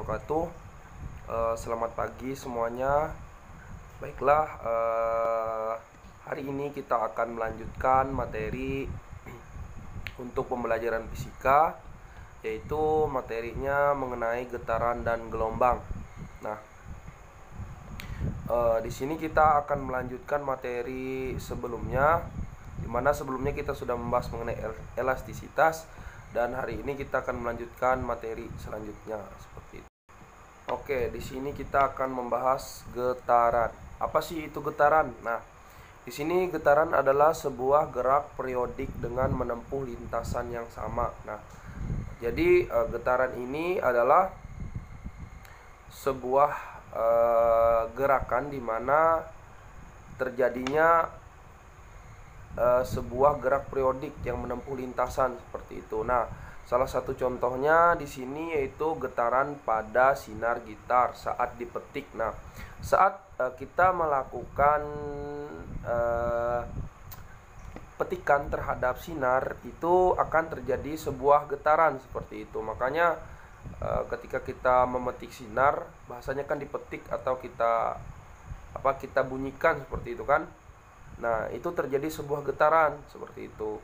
wabarakatuh. Selamat pagi semuanya. Baiklah, hari ini kita akan melanjutkan materi untuk pembelajaran fisika, yaitu materinya mengenai getaran dan gelombang. Nah, di sini kita akan melanjutkan materi sebelumnya, di mana sebelumnya kita sudah membahas mengenai elastisitas, dan hari ini kita akan melanjutkan materi selanjutnya seperti itu. Oke, di sini kita akan membahas getaran. Apa sih itu getaran? Nah, di sini getaran adalah sebuah gerak periodik dengan menempuh lintasan yang sama. Nah, jadi getaran ini adalah sebuah gerakan di mana terjadinya sebuah gerak periodik yang menempuh lintasan seperti itu. Nah, salah satu contohnya di sini yaitu getaran pada sinar gitar saat dipetik. Nah, saat kita melakukan petikan terhadap sinar, itu akan terjadi sebuah getaran seperti itu. Makanya ketika kita memetik sinar, bahasanya kan dipetik atau kita bunyikan seperti itu kan. Nah, itu terjadi sebuah getaran seperti itu.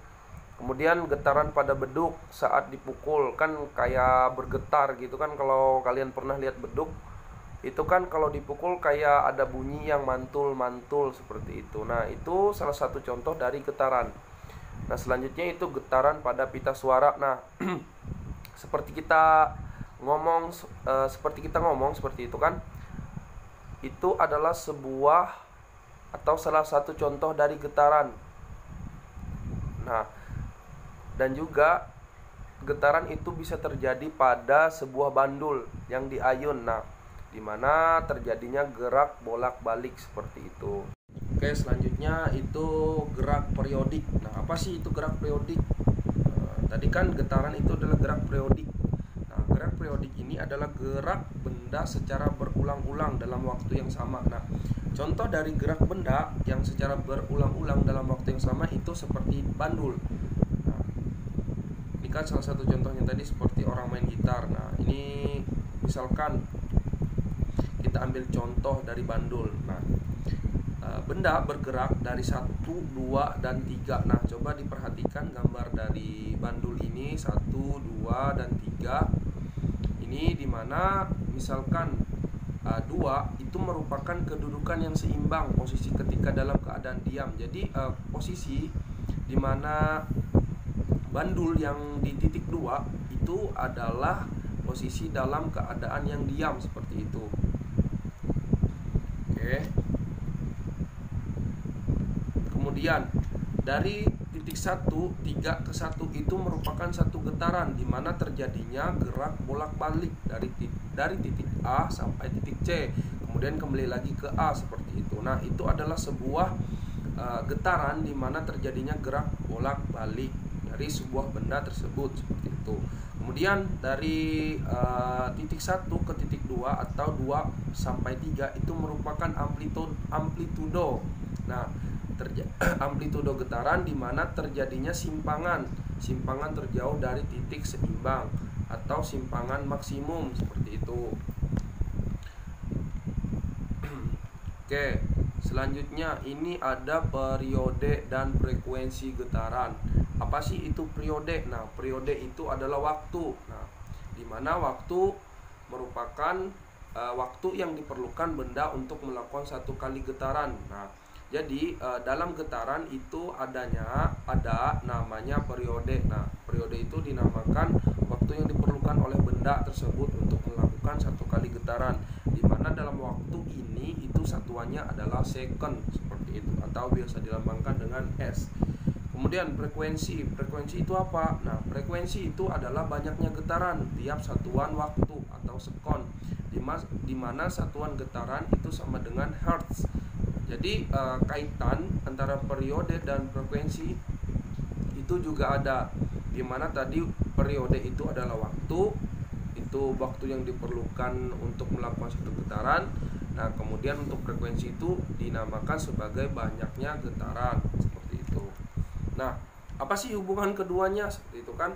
Kemudian getaran pada beduk saat dipukul, kan kayak bergetar gitu kan. Kalau kalian pernah lihat beduk, itu kan kalau dipukul kayak ada bunyi yang mantul-mantul seperti itu. Nah, itu salah satu contoh dari getaran. Nah, selanjutnya itu getaran pada pita suara. Nah, seperti kita ngomong seperti itu kan. Itu adalah sebuah atau salah satu contoh dari getaran. Nah, dan juga getaran itu bisa terjadi pada sebuah bandul yang diayun. Nah, di mana terjadinya gerak bolak-balik seperti itu. Oke, selanjutnya itu gerak periodik. Nah, apa sih itu gerak periodik? Tadi kan getaran itu adalah gerak periodik. Nah, gerak periodik ini adalah gerak benda secara berulang-ulang dalam waktu yang sama. Nah, contoh dari gerak benda yang secara berulang-ulang dalam waktu yang sama itu seperti bandul. Nah, ini kan salah satu contohnya tadi seperti orang main gitar. Nah, ini misalkan kita ambil contoh dari bandul. Nah, benda bergerak dari 1, 2, dan 3. Nah, coba diperhatikan gambar dari bandul ini 1, 2, dan 3. Ini dimana misalkan 2 itu merupakan kedudukan yang seimbang posisi ketika dalam keadaan diam. Jadi posisi dimana bandul yang di titik 2 itu adalah posisi dalam keadaan yang diam seperti itu. Oke. Kemudian dari titik 1, 3 ke 1 itu merupakan satu getaran di mana terjadinya gerak bolak-balik dari titik A sampai titik C, kemudian kembali lagi ke A seperti itu. Nah, itu adalah sebuah getaran di mana terjadinya gerak bolak-balik dari sebuah benda tersebut seperti itu. Kemudian dari titik 1 ke titik 2 atau 2 sampai 3 itu merupakan amplitudo. Nah, amplitudo getaran di mana terjadinya simpangan terjauh dari titik seimbang atau simpangan maksimum seperti itu. Oke, selanjutnya ini ada periode dan frekuensi getaran. Apa sih itu periode? Nah, periode itu adalah waktu. Nah, di mana waktu merupakan waktu yang diperlukan benda untuk melakukan satu kali getaran. Nah, jadi dalam getaran itu ada namanya periode. Nah, periode itu dinamakan waktu yang diperlukan oleh benda tersebut untuk melakukan satu kali getaran, di mana dalam waktu ini itu satuannya adalah second seperti itu, atau biasa dilambangkan dengan S. Kemudian frekuensi itu apa? Nah, frekuensi itu adalah banyaknya getaran tiap satuan waktu atau sekon, di mana satuan getaran itu sama dengan hertz. Jadi kaitan antara periode dan frekuensi itu juga ada, di mana tadi periode itu adalah waktu yang diperlukan untuk melakukan satu getaran. Nah, kemudian untuk frekuensi itu dinamakan sebagai banyaknya getaran seperti itu. Nah, apa sih hubungan keduanya seperti itu kan?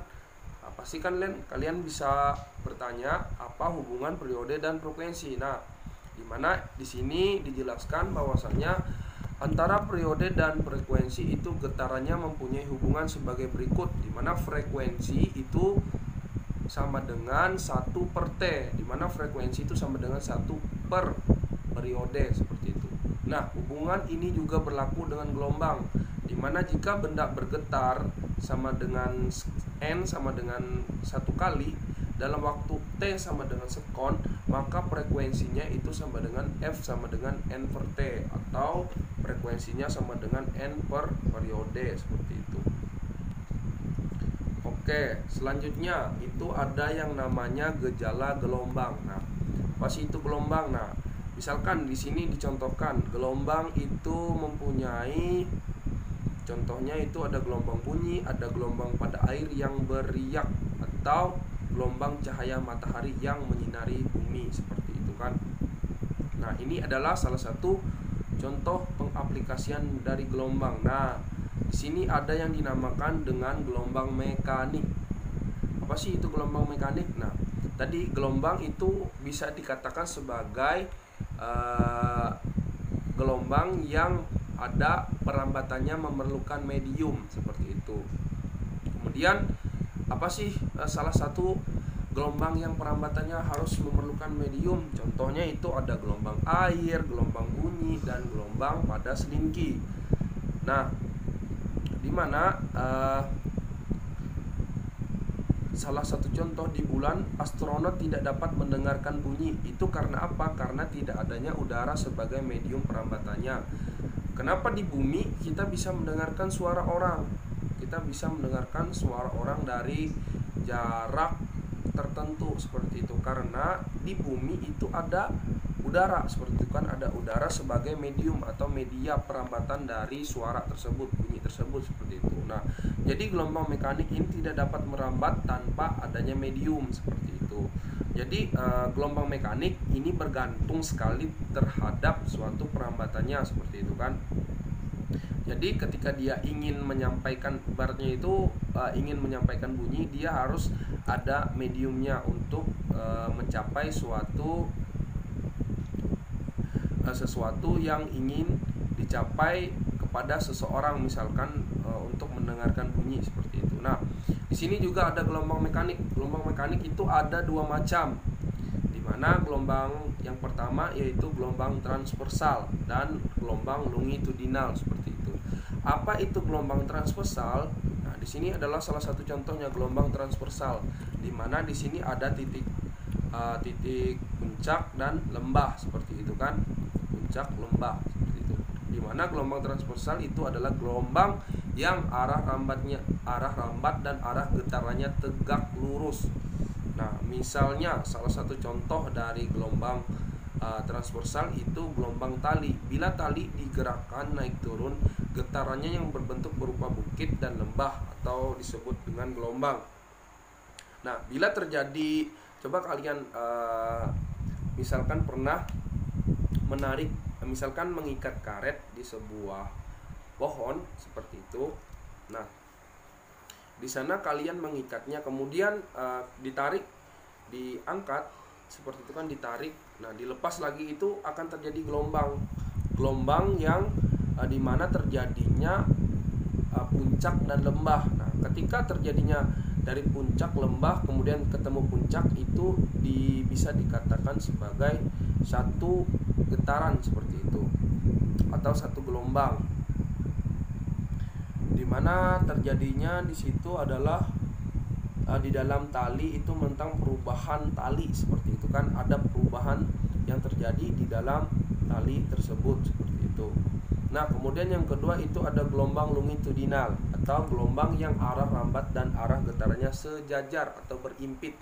Apa pasti kan kalian bisa bertanya apa hubungan periode dan frekuensi. Nah, dimana di sini dijelaskan bahwasanya antara periode dan frekuensi itu getarannya mempunyai hubungan sebagai berikut, dimana frekuensi itu sama dengan 1/T, dimana frekuensi itu sama dengan 1/periode seperti itu. Nah, hubungan ini juga berlaku dengan gelombang, dimana jika benda bergetar sama dengan N sama dengan 1 kali dalam waktu T sama dengan sekon, maka frekuensinya itu sama dengan F sama dengan N/T, atau frekuensinya sama dengan N per periode seperti itu. Oke, selanjutnya itu ada yang namanya gejala gelombang. Nah, apa sih itu gelombang? Nah, misalkan di sini dicontohkan gelombang itu mempunyai, contohnya itu ada gelombang bunyi, ada gelombang pada air yang beriak, atau gelombang cahaya matahari yang menyinari bumi seperti itu kan. Nah, ini adalah salah satu contoh pengaplikasian dari gelombang. Nah, di sini ada yang dinamakan dengan gelombang mekanik. Apa sih itu gelombang mekanik? Nah, tadi gelombang itu bisa dikatakan sebagai gelombang yang ada perambatannya memerlukan medium seperti itu. Kemudian apa sih salah satu gelombang yang perambatannya harus memerlukan medium? Contohnya itu ada gelombang air, gelombang bunyi, dan gelombang pada selingki. Nah, dimana salah satu contoh di bulan astronot tidak dapat mendengarkan bunyi. Itu karena apa? Karena tidak adanya udara sebagai medium perambatannya. Kenapa di bumi kita bisa mendengarkan suara orang? Kita bisa mendengarkan suara orang dari jarak tertentu seperti itu, karena di bumi itu ada udara seperti itu kan, ada udara sebagai medium atau media perambatan dari suara tersebut, bunyi tersebut seperti itu. Nah, jadi gelombang mekanik ini tidak dapat merambat tanpa adanya medium seperti itu. Jadi gelombang mekanik ini bergantung sekali terhadap suatu perambatannya seperti itu kan. Jadi ketika dia ingin menyampaikan, ibaratnya itu ingin menyampaikan bunyi, dia harus ada mediumnya untuk mencapai sesuatu yang ingin dicapai kepada seseorang, misalkan untuk mendengarkan bunyi seperti itu. Nah, di sini juga ada gelombang mekanik. Gelombang mekanik itu ada dua macam, di mana gelombang yang pertama yaitu gelombang transversal dan gelombang longitudinal seperti itu. Apa itu gelombang transversal? Nah, di sini adalah salah satu contohnya gelombang transversal, di mana di sini ada titik puncak dan lembah seperti itu kan, puncak lembah seperti itu. Di mana gelombang transversal itu adalah gelombang yang arah rambat dan arah getarannya tegak lurus. Nah, misalnya salah satu contoh dari gelombang transversal itu gelombang tali. Bila tali digerakkan naik turun, getarannya yang berbentuk berupa bukit dan lembah atau disebut dengan gelombang. Nah, bila terjadi, coba kalian misalkan pernah mengikat karet di sebuah pohon seperti itu. Nah, di sana kalian mengikatnya, kemudian ditarik, diangkat seperti itu kan, ditarik. Nah, dilepas lagi, itu akan terjadi gelombang yang dimana terjadinya puncak dan lembah. Nah, ketika terjadinya dari puncak lembah kemudian ketemu puncak, itu bisa dikatakan sebagai satu getaran seperti itu atau satu gelombang, dimana terjadinya di situ adalah di dalam tali itu tentang perubahan tali seperti itu kan, ada perubahan yang terjadi di dalam tali tersebut seperti itu. Nah, kemudian yang kedua itu ada gelombang longitudinal atau gelombang yang arah rambat dan arah getarannya sejajar atau berimpit.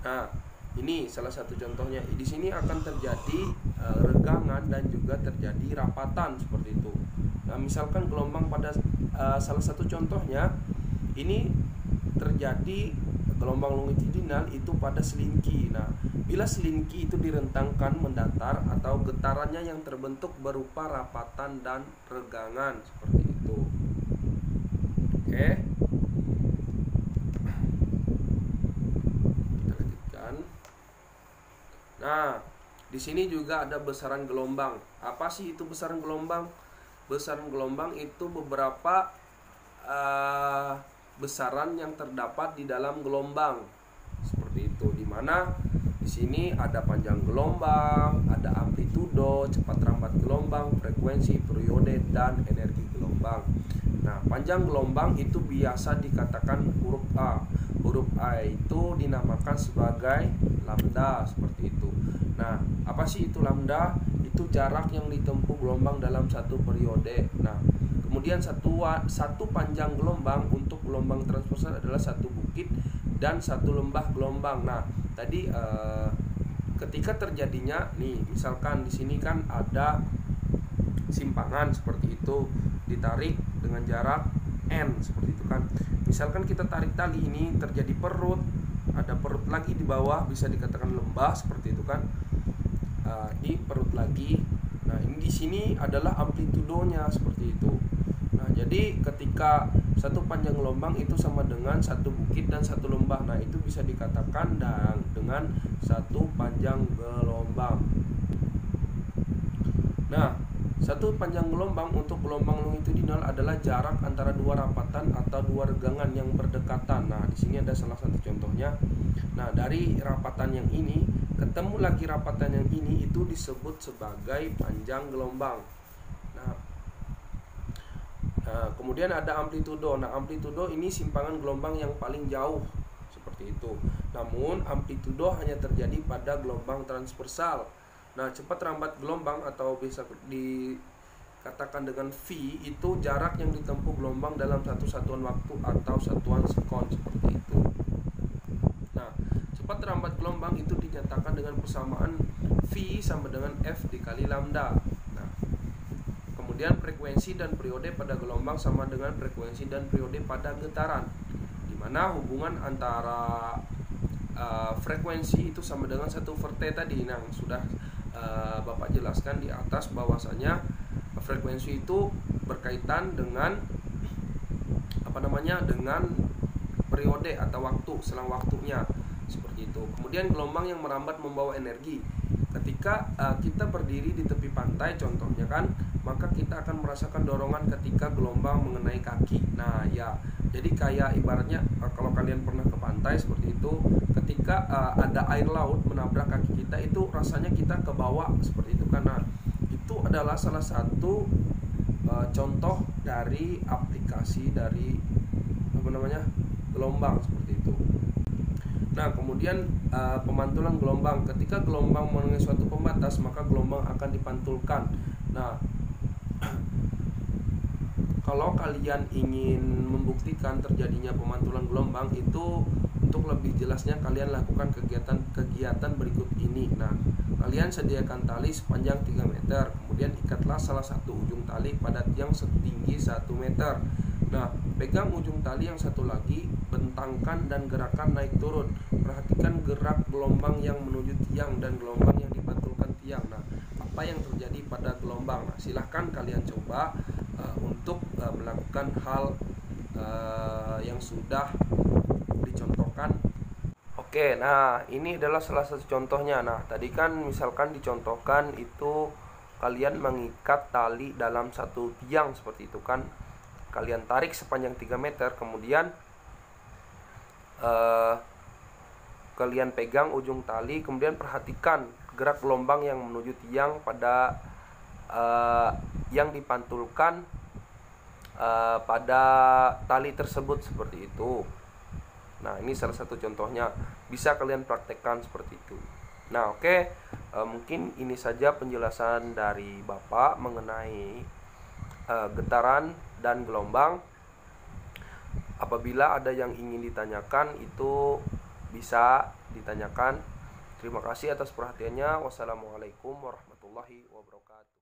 Nah, ini salah satu contohnya. Di sini akan terjadi regangan dan juga terjadi rapatan seperti itu. Nah, misalkan gelombang pada salah satu contohnya ini terjadi gelombang longitudinal itu pada selingki. Nah, bila selingki itu direntangkan mendatar atau getarannya yang terbentuk berupa rapatan dan regangan seperti itu. Oke. Nah, di sini juga ada besaran gelombang. Apa sih itu besaran gelombang? Besaran gelombang itu beberapa besaran yang terdapat di dalam gelombang. Seperti itu, dimana di sini ada panjang gelombang, ada amplitudo, cepat lambat gelombang, frekuensi, periode, dan energi gelombang. Nah, panjang gelombang itu biasa dikatakan huruf A. Huruf A itu dinamakan sebagai lambda, seperti itu. Nah, apa sih itu lambda? Itu jarak yang ditempuh gelombang dalam satu periode. Nah, kemudian satu panjang gelombang untuk gelombang transversal adalah satu bukit dan satu lembah gelombang. Nah, tadi ketika terjadinya nih, misalkan di sini kan ada simpangan seperti itu, ditarik dengan jarak n seperti itu kan. Misalkan kita tarik tali ini, terjadi perut, ada perut lagi di bawah, bisa dikatakan lembah seperti itu kan. Di perut lagi. Nah, ini di sini adalah amplitudonya seperti itu. Nah, jadi ketika satu panjang gelombang itu sama dengan satu bukit dan satu lembah. Nah, itu bisa dikatakan dengan satu panjang gelombang. Nah, satu panjang gelombang untuk gelombang longitudinal adalah jarak antara dua rapatan atau dua regangan yang berdekatan. Nah, di sini ada salah satu contohnya. Nah, dari rapatan yang ini ketemu lagi rapatan yang ini, itu disebut sebagai panjang gelombang. Nah, kemudian ada amplitudo. Nah, amplitudo ini simpangan gelombang yang paling jauh seperti itu. Namun amplitudo hanya terjadi pada gelombang transversal. Nah, cepat lambat gelombang atau bisa dikatakan dengan V itu jarak yang ditempuh gelombang dalam satu satuan waktu atau satuan sekon seperti itu. Nah, cepat lambat gelombang itu dinyatakan dengan persamaan V sama dengan F dikali lambda. Nah, kemudian frekuensi dan periode pada gelombang sama dengan frekuensi dan periode pada getaran, di mana hubungan antara frekuensi itu sama dengan 1/T tadi. Nah, sudah Bapak jelaskan di atas bahwasanya frekuensi itu berkaitan dengan dengan periode atau waktu, selang waktunya seperti itu. Kemudian gelombang yang merambat membawa energi. Ketika kita berdiri di tepi pantai contohnya kan, maka kita akan merasakan dorongan ketika gelombang mengenai kaki. Nah, ya, jadi kayak ibaratnya kalau kalian pernah ke pantai seperti itu, ketika ada air laut menabrak kaki kita, itu rasanya kita ke bawah seperti itu. Karena itu adalah salah satu contoh dari aplikasi dari gelombang seperti itu. Nah, kemudian pemantulan gelombang. Ketika gelombang mengenai suatu pembatas, maka gelombang akan dipantulkan. Nah, kalau kalian ingin membuktikan terjadinya pemantulan gelombang, itu untuk lebih jelasnya kalian lakukan kegiatan berikut ini. Nah, kalian sediakan tali sepanjang 3 meter, kemudian ikatlah salah satu ujung tali pada tiang setinggi 1 meter. Nah, pegang ujung tali yang satu lagi, bentangkan dan gerakan naik turun. Perhatikan gerak gelombang yang menuju tiang dan gelombang yang dipantulkan tiang. Nah, apa yang terjadi pada gelombang? Nah, silahkan kalian coba untuk melakukan hal yang sudah dicontohkan. Oke, nah ini adalah salah satu contohnya. Nah, tadi kan misalkan dicontohkan itu kalian mengikat tali dalam satu tiang seperti itu kan. Kalian tarik sepanjang 3 meter, kemudian kalian pegang ujung tali, kemudian perhatikan gerak gelombang yang menuju tiang pada yang dipantulkan pada tali tersebut seperti itu. Nah, ini salah satu contohnya, bisa kalian praktekkan seperti itu. Nah, oke. Mungkin ini saja penjelasan dari Bapak mengenai getaran dan gelombang. Apabila ada yang ingin ditanyakan, itu bisa ditanyakan. Terima kasih atas perhatiannya. Wassalamualaikum warahmatullahi wabarakatuh.